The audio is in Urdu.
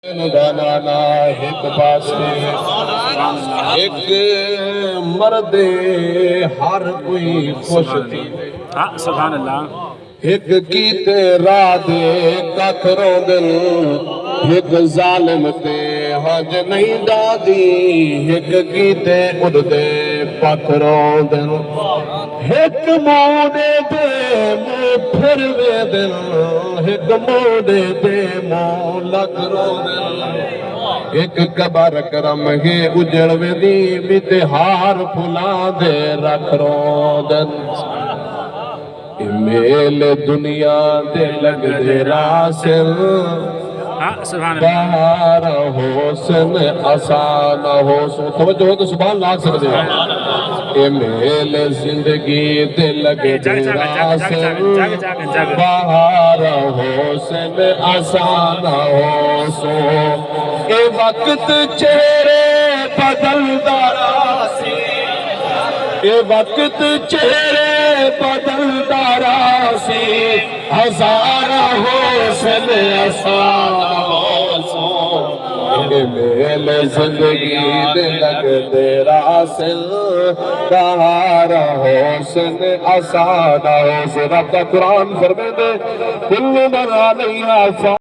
گانا ایک پاسے ایک مرد ہر کوئی خوش تھی سبحان اللہ ایک کیتے رادے کتھروں دل ایک ظالم تے حج نہیں دادی ایک کیتے اڑدے پتھروں دل ایک موڑے دے مو پھر وے دل ایک موڑے دے مو لگ رو دل ایک قبر کرم ہے اجڑ وے دی متہار پھلا دے رکھ رو دل میل دنیا دے لگ دے راسل سبحان اللہ بہار حسن آسان حسن توجہ ہو تو سبحان اللہ سے بجے میل زندگی دے لگ دے راسل بہار حسن آسان حسن اے وقت چہرے بدل داراسی اے وقت چہرے بدل داراسی ہزار حسن آسان حسن میل زندگی دے لگ دے راسل بہار حسن آسان حسن رب دا قرآن فرمائے دے کل من علیہا